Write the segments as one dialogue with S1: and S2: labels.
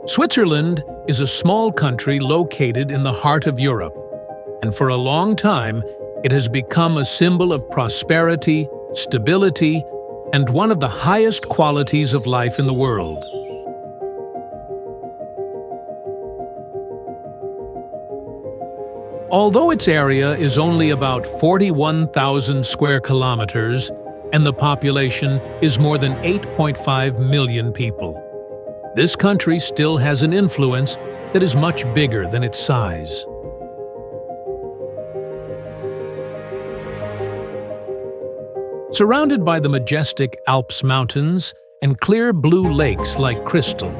S1: Switzerland is a small country located in the heart of Europe, and for a long time it has become a symbol of prosperity, stability, and one of the highest qualities of life in the world. Although its area is only about 41,000 square kilometers and the population is more than 8.5 million people, this country still has an influence that is much bigger than its size. Surrounded by the majestic Alps mountains and clear blue lakes like crystal,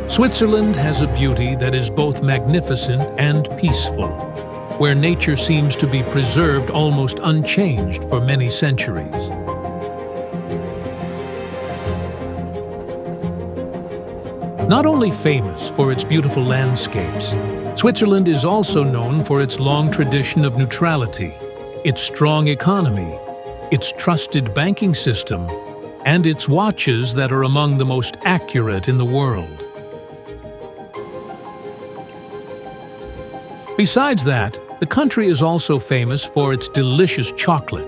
S1: Switzerland has a beauty that is both magnificent and peaceful, where nature seems to be preserved almost unchanged for many centuries. Not only famous for its beautiful landscapes, Switzerland is also known for its long tradition of neutrality, its strong economy, its trusted banking system, and its watches that are among the most accurate in the world. Besides that, the country is also famous for its delicious chocolate,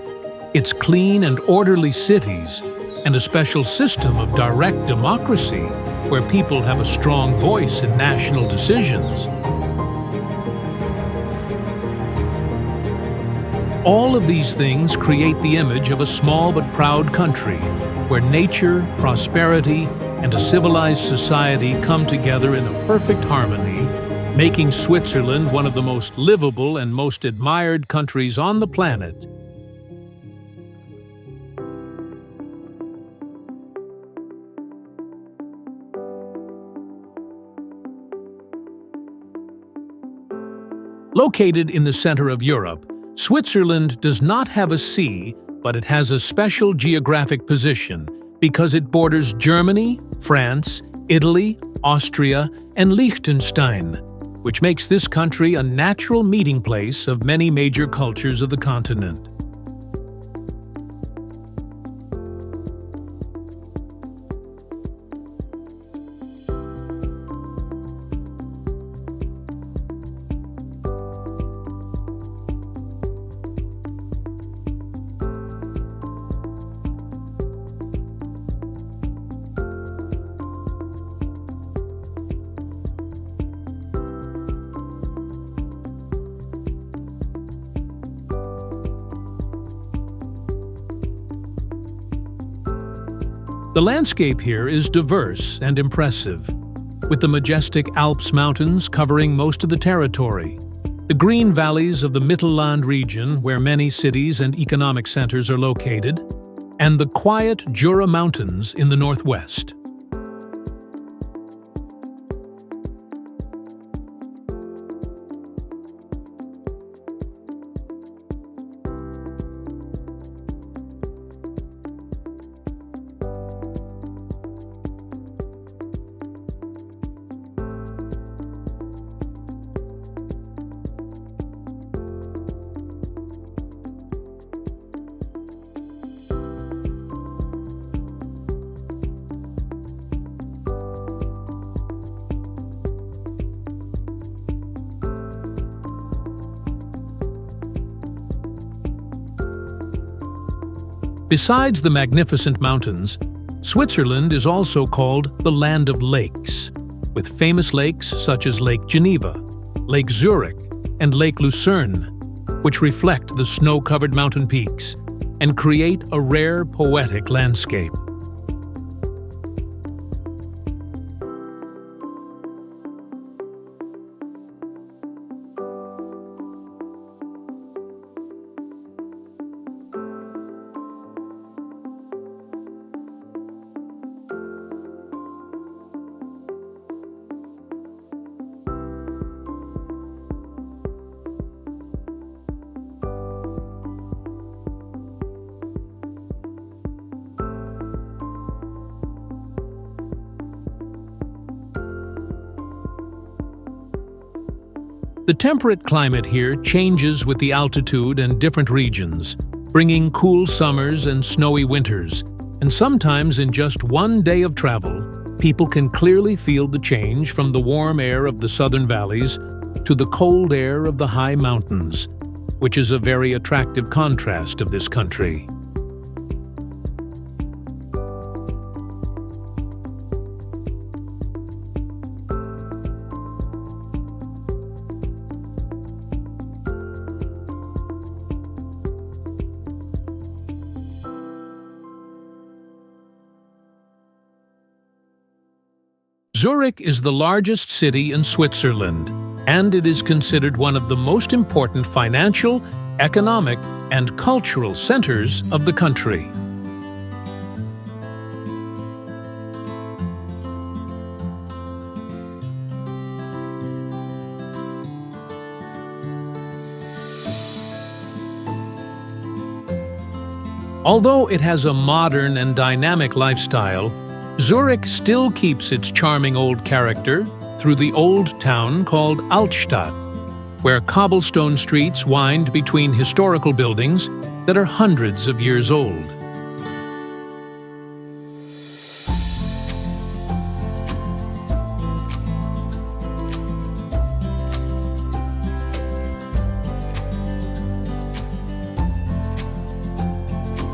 S1: its clean and orderly cities, and a special system of direct democracy where people have a strong voice in national decisions. All of these things create the image of a small but proud country where nature, prosperity, and a civilized society come together in a perfect harmony, making Switzerland one of the most livable and most admired countries on the planet. Located in the center of Europe, Switzerland does not have a sea, but it has a special geographic position because it borders Germany, France, Italy, Austria, and Liechtenstein, which makes this country a natural meeting place of many major cultures of the continent. The landscape here is diverse and impressive, with the majestic Alps mountains covering most of the territory, the green valleys of the Mittelland region where many cities and economic centers are located, and the quiet Jura Mountains in the northwest. Besides the magnificent mountains, Switzerland is also called the Land of Lakes, with famous lakes such as Lake Geneva, Lake Zurich, and Lake Lucerne, which reflect the snow-covered mountain peaks and create a rare poetic landscape. The temperate climate here changes with the altitude and different regions, bringing cool summers and snowy winters, and sometimes in just one day of travel, people can clearly feel the change from the warm air of the southern valleys to the cold air of the high mountains, which is a very attractive contrast of this country. Zurich is the largest city in Switzerland, and it is considered one of the most important financial, economic, and cultural centers of the country. Although it has a modern and dynamic lifestyle, Zurich still keeps its charming old character through the old town called Altstadt, where cobblestone streets wind between historical buildings that are hundreds of years old.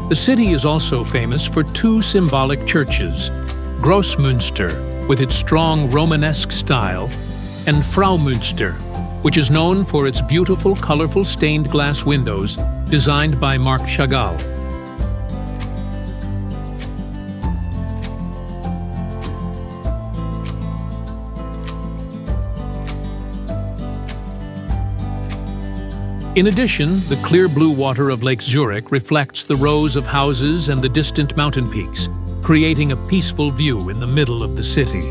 S1: The city is also famous for two symbolic churches, Grossmünster, with its strong Romanesque style, and Fraumünster, which is known for its beautiful, colorful stained glass windows designed by Marc Chagall. In addition, the clear blue water of Lake Zurich reflects the rows of houses and the distant mountain peaks, creating a peaceful view in the middle of the city.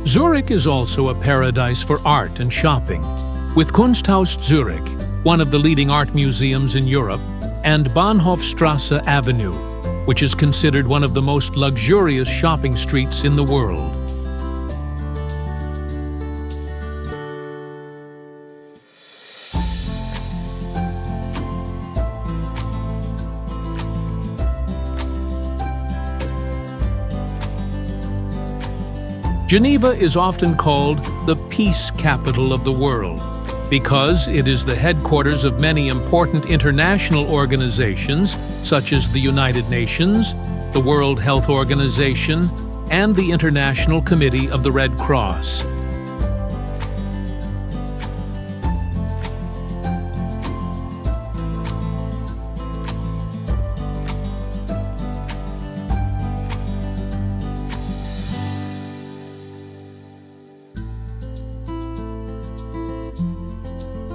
S1: Zurich is also a paradise for art and shopping, with Kunsthaus Zurich, one of the leading art museums in Europe, and Bahnhofstrasse Avenue, which is considered one of the most luxurious shopping streets in the world. Geneva is often called the peace capital of the world, because it is the headquarters of many important international organizations such as the United Nations, the World Health Organization, and the International Committee of the Red Cross.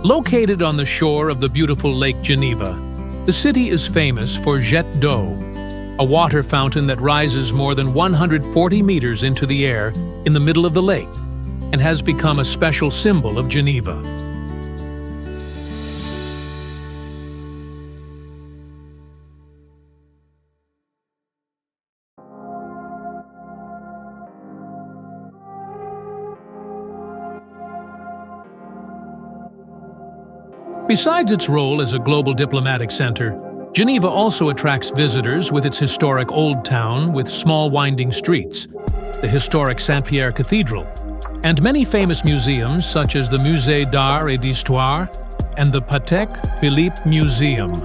S1: Located on the shore of the beautiful Lake Geneva, the city is famous for Jet d'eau, a water fountain that rises more than 140 meters into the air in the middle of the lake and has become a special symbol of Geneva. Besides its role as a global diplomatic center, Geneva also attracts visitors with its historic Old Town with small winding streets, the historic Saint-Pierre Cathedral, and many famous museums such as the Musée d'Art et d'Histoire and the Patek Philippe Museum.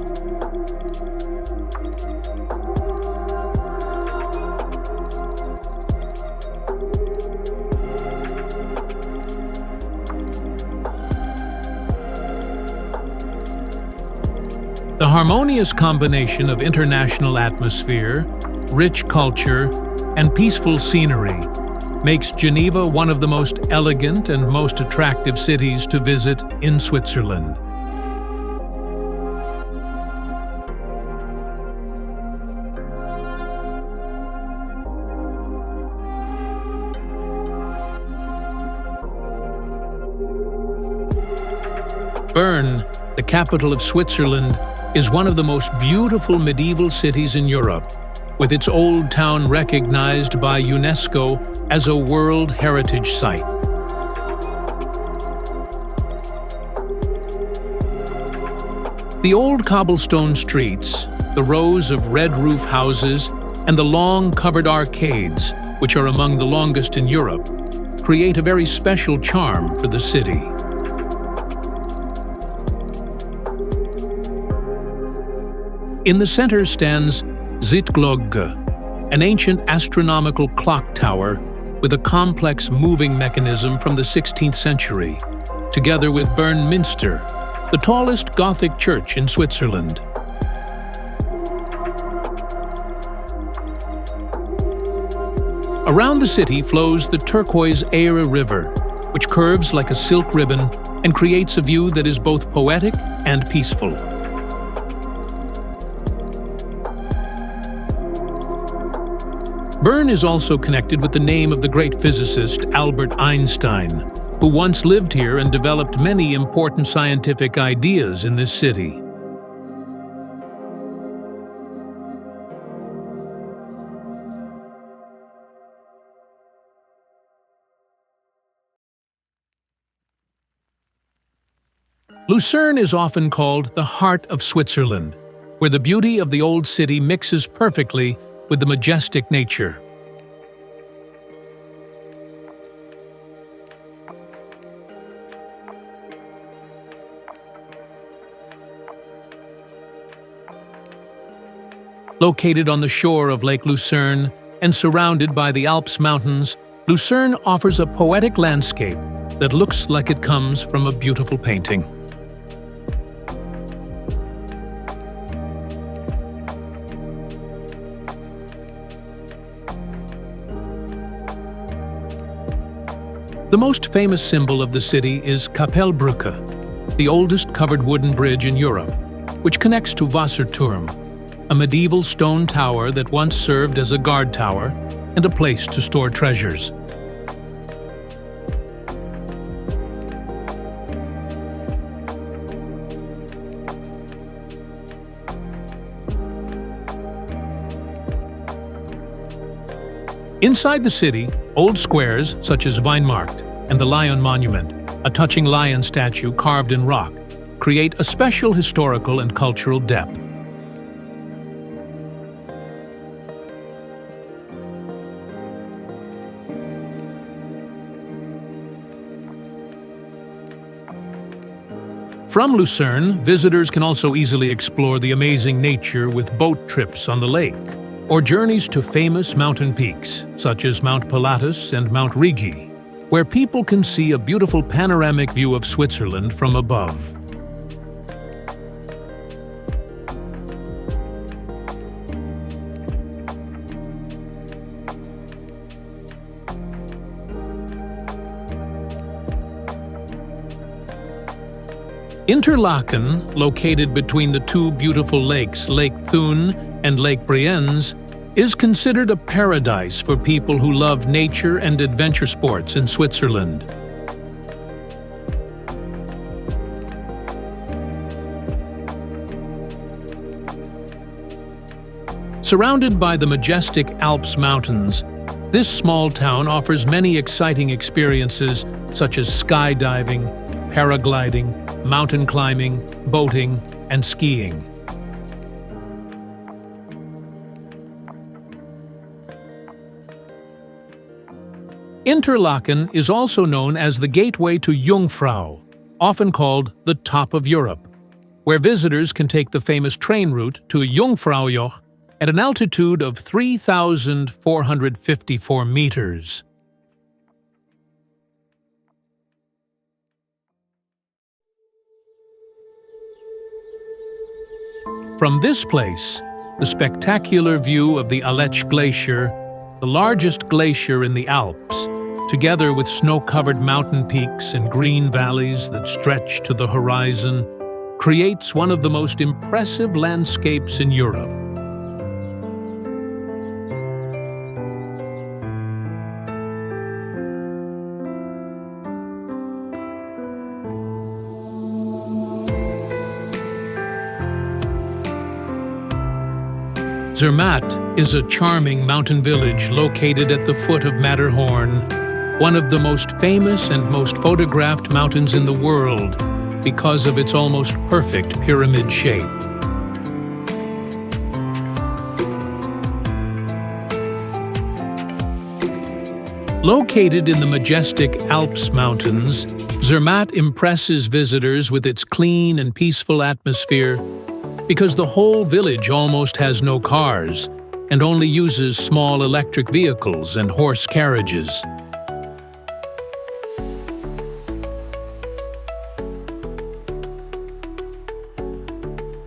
S1: The harmonious combination of international atmosphere, rich culture, and peaceful scenery makes Geneva one of the most elegant and most attractive cities to visit in Switzerland. Bern, the capital of Switzerland, is one of the most beautiful medieval cities in Europe, with its old town recognized by UNESCO as a World Heritage Site. The old cobblestone streets, the rows of red roof houses, and the long covered arcades, which are among the longest in Europe, create a very special charm for the city. In the center stands Zittglogge, an ancient astronomical clock tower with a complex moving mechanism from the 16th century, together with Bernminster, the tallest Gothic church in Switzerland. Around the city flows the turquoise Eire River, which curves like a silk ribbon and creates a view that is both poetic and peaceful. Bern is also connected with the name of the great physicist Albert Einstein, who once lived here and developed many important scientific ideas in this city. Lucerne is often called the heart of Switzerland, where the beauty of the old city mixes perfectly with the majestic nature. Located on the shore of Lake Lucerne and surrounded by the Alps mountains, Lucerne offers a poetic landscape that looks like it comes from a beautiful painting. The most famous symbol of the city is Kapellbrücke, the oldest covered wooden bridge in Europe, which connects to Wasserturm, a medieval stone tower that once served as a guard tower and a place to store treasures. Inside the city, old squares such as Weinmarkt and the Lion Monument, a touching lion statue carved in rock, create a special historical and cultural depth. From Lucerne, visitors can also easily explore the amazing nature with boat trips on the lake, or journeys to famous mountain peaks, such as Mount Pilatus and Mount Rigi, where people can see a beautiful panoramic view of Switzerland from above. Interlaken, located between the two beautiful lakes, Lake Thun and Lake Brienz, is considered a paradise for people who love nature and adventure sports in Switzerland. Surrounded by the majestic Alps mountains, this small town offers many exciting experiences such as skydiving, paragliding, mountain climbing, boating, and skiing. Interlaken is also known as the gateway to Jungfrau, often called the Top of Europe, where visitors can take the famous train route to Jungfraujoch at an altitude of 3,454 meters. From this place, the spectacular view of the Aletsch Glacier, the largest glacier in the Alps, together with snow-covered mountain peaks and green valleys that stretch to the horizon, creates one of the most impressive landscapes in Europe. Zermatt is a charming mountain village located at the foot of Matterhorn, one of the most famous and most photographed mountains in the world because of its almost perfect pyramid shape. Located in the majestic Alps mountains, Zermatt impresses visitors with its clean and peaceful atmosphere because the whole village almost has no cars and only uses small electric vehicles and horse carriages.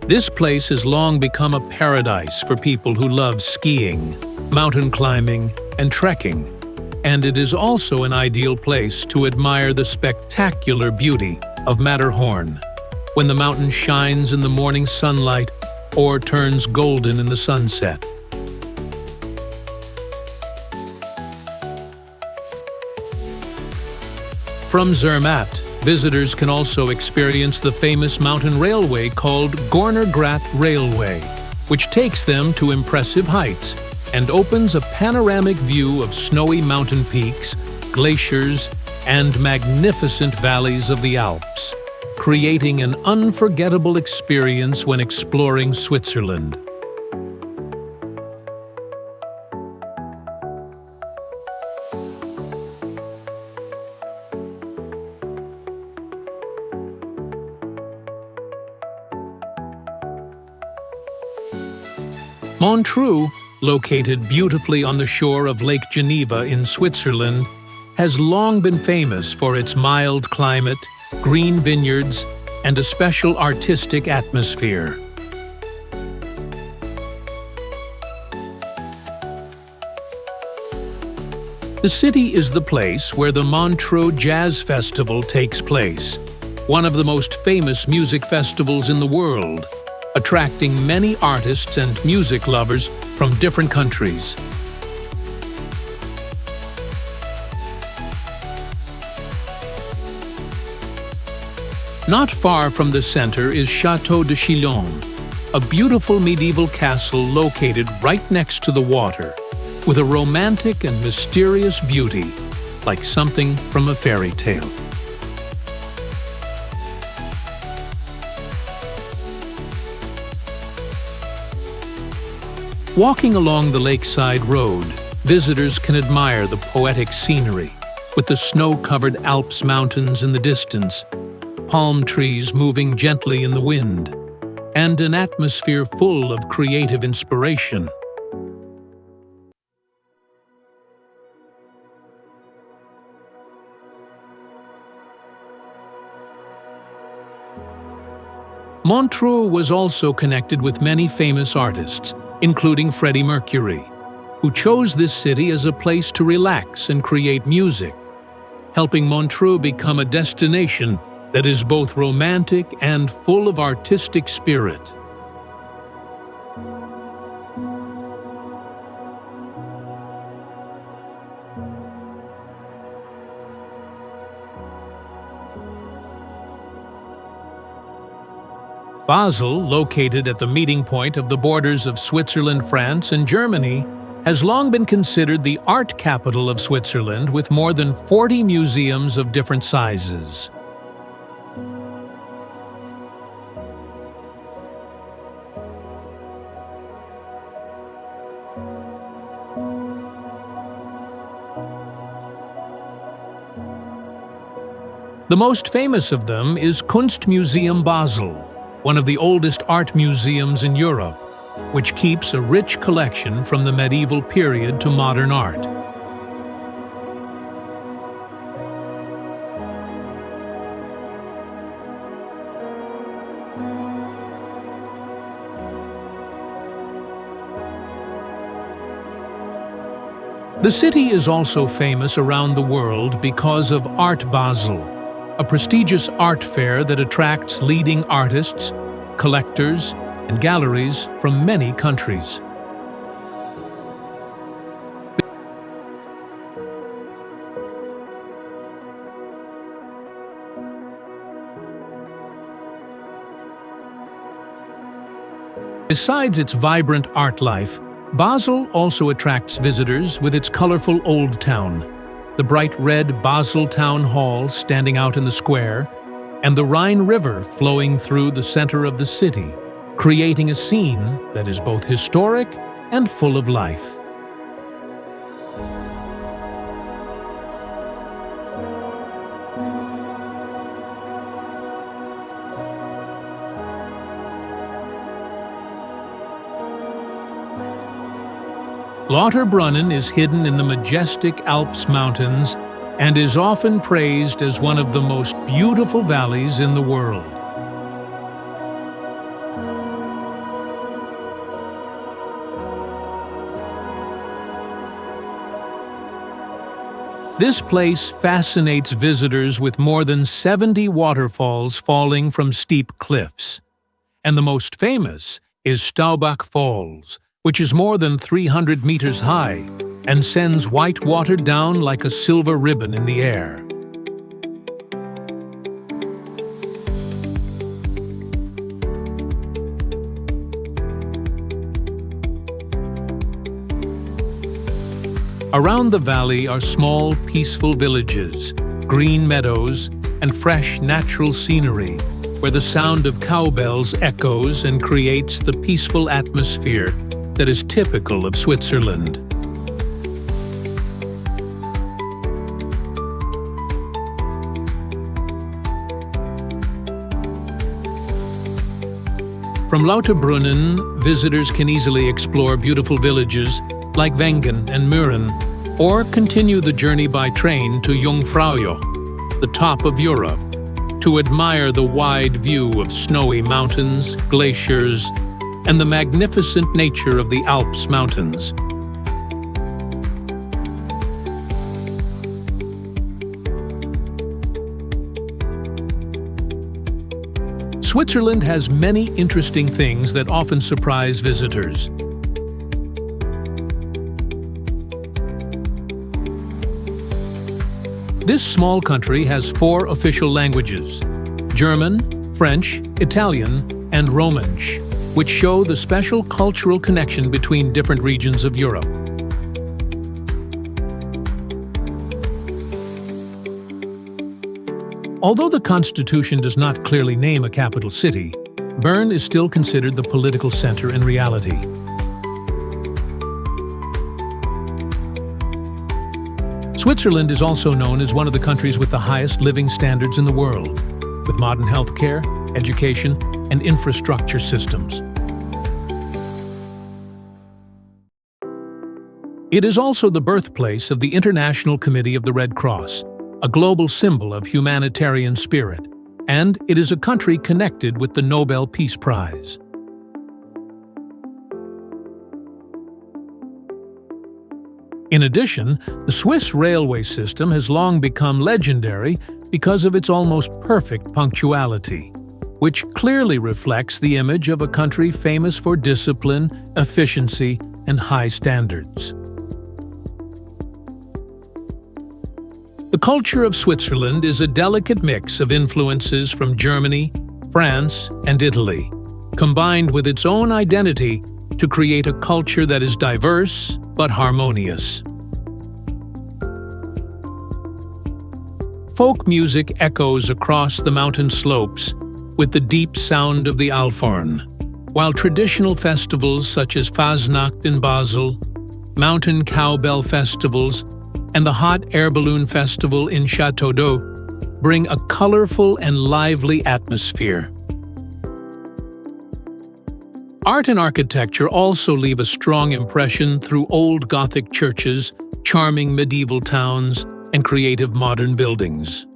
S1: This place has long become a paradise for people who love skiing, mountain climbing, and trekking, and it is also an ideal place to admire the spectacular beauty of Matterhorn when the mountain shines in the morning sunlight or turns golden in the sunset. From Zermatt, visitors can also experience the famous mountain railway called Gornergrat Railway, which takes them to impressive heights and opens a panoramic view of snowy mountain peaks, glaciers, and magnificent valleys of the Alps, creating an unforgettable experience when exploring Switzerland. Montreux, located beautifully on the shore of Lake Geneva in Switzerland, has long been famous for its mild climate, green vineyards, and a special artistic atmosphere. The city is the place where the Montreux Jazz Festival takes place, one of the most famous music festivals in the world, attracting many artists and music lovers from different countries. Not far from the center is Château de Chillon, a beautiful medieval castle located right next to the water, with a romantic and mysterious beauty, like something from a fairy tale. Walking along the lakeside road, visitors can admire the poetic scenery, with the snow-covered Alps mountains in the distance, palm trees moving gently in the wind, and an atmosphere full of creative inspiration. Montreux was also connected with many famous artists, including Freddie Mercury, who chose this city as a place to relax and create music, helping Montreux become a destination that is both romantic and full of artistic spirit. Basel, located at the meeting point of the borders of Switzerland, France, and Germany, has long been considered the art capital of Switzerland with more than 40 museums of different sizes. The most famous of them is Kunstmuseum Basel, one of the oldest art museums in Europe, which keeps a rich collection from the medieval period to modern art. The city is also famous around the world because of Art Basel, a prestigious art fair that attracts leading artists, collectors, and galleries from many countries. Besides its vibrant art life, Basel also attracts visitors with its colorful Old Town, the bright red Basel Town Hall standing out in the square, and the Rhine River flowing through the center of the city, creating a scene that is both historic and full of life. Lauterbrunnen is hidden in the majestic Alps mountains and is often praised as one of the most beautiful valleys in the world. This place fascinates visitors with more than 70 waterfalls falling from steep cliffs. And the most famous is Staubach Falls, which is more than 300 meters high and sends white water down like a silver ribbon in the air. Around the valley are small, peaceful villages, green meadows, and fresh natural scenery, where the sound of cowbells echoes and creates the peaceful atmosphere that is typical of Switzerland. From Lauterbrunnen, visitors can easily explore beautiful villages like Wengen and Mürren, or continue the journey by train to Jungfraujoch, the top of Europe, to admire the wide view of snowy mountains, glaciers, and the magnificent nature of the Alps mountains. Switzerland has many interesting things that often surprise visitors. This small country has 4 official languages: German, French, Italian, and Romansh, which show the special cultural connection between different regions of Europe. Although the Constitution does not clearly name a capital city, Bern is still considered the political center in reality. Switzerland is also known as one of the countries with the highest living standards in the world, with modern healthcare, education, and infrastructure systems. It is also the birthplace of the International Committee of the Red Cross, a global symbol of humanitarian spirit, and it is a country connected with the Nobel Peace Prize. In addition, the Swiss railway system has long become legendary because of its almost perfect punctuality, which clearly reflects the image of a country famous for discipline, efficiency, and high standards. The culture of Switzerland is a delicate mix of influences from Germany, France, and Italy, combined with its own identity to create a culture that is diverse but harmonious. Folk music echoes across the mountain slopes with the deep sound of the Alphorn, while traditional festivals such as Fasnacht in Basel, mountain cowbell festivals, and the hot air balloon festival in Château d'Eau bring a colorful and lively atmosphere. Art and architecture also leave a strong impression through old Gothic churches, charming medieval towns, and creative modern buildings.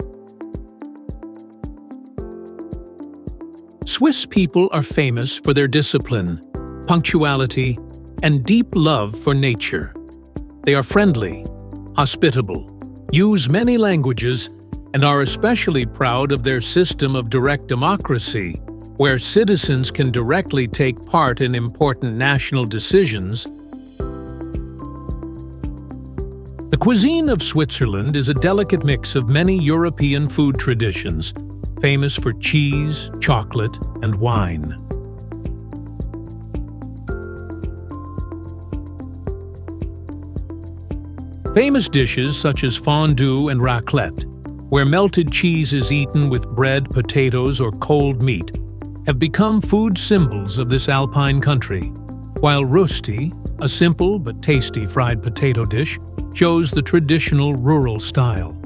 S1: Swiss people are famous for their discipline, punctuality, and deep love for nature. They are friendly, hospitable, use many languages, and are especially proud of their system of direct democracy, where citizens can directly take part in important national decisions. The cuisine of Switzerland is a delicate mix of many European food traditions, famous for cheese, chocolate, and wine. Famous dishes such as fondue and raclette, where melted cheese is eaten with bread, potatoes, or cold meat, have become food symbols of this alpine country, while rösti, a simple but tasty fried potato dish, shows the traditional rural style.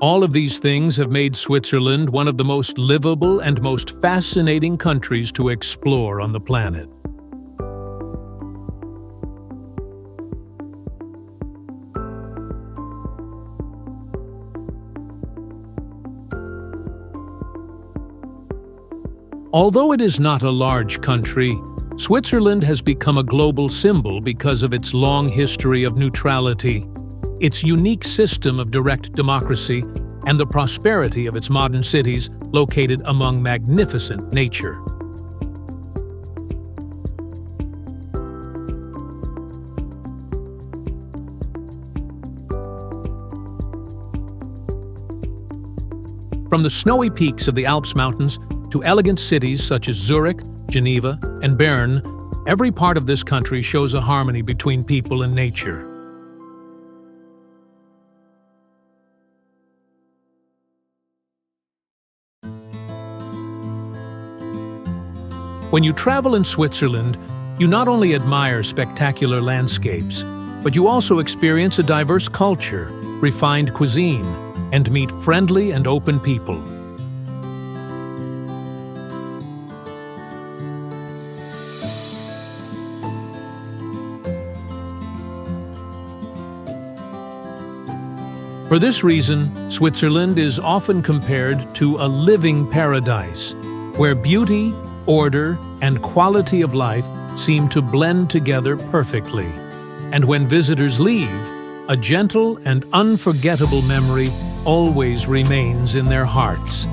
S1: All of these things have made Switzerland one of the most livable and most fascinating countries to explore on the planet. Although it is not a large country, Switzerland has become a global symbol because of its long history of neutrality, its unique system of direct democracy, and the prosperity of its modern cities located among magnificent nature. From the snowy peaks of the Alps mountains to elegant cities such as Zurich, Geneva, and Bern, every part of this country shows a harmony between people and nature. When you travel in Switzerland, you not only admire spectacular landscapes, but you also experience a diverse culture, refined cuisine, and meet friendly and open people. For this reason, Switzerland is often compared to a living paradise, where beauty, order, and quality of life seem to blend together perfectly. And when visitors leave, a gentle and unforgettable memory always remains in their hearts.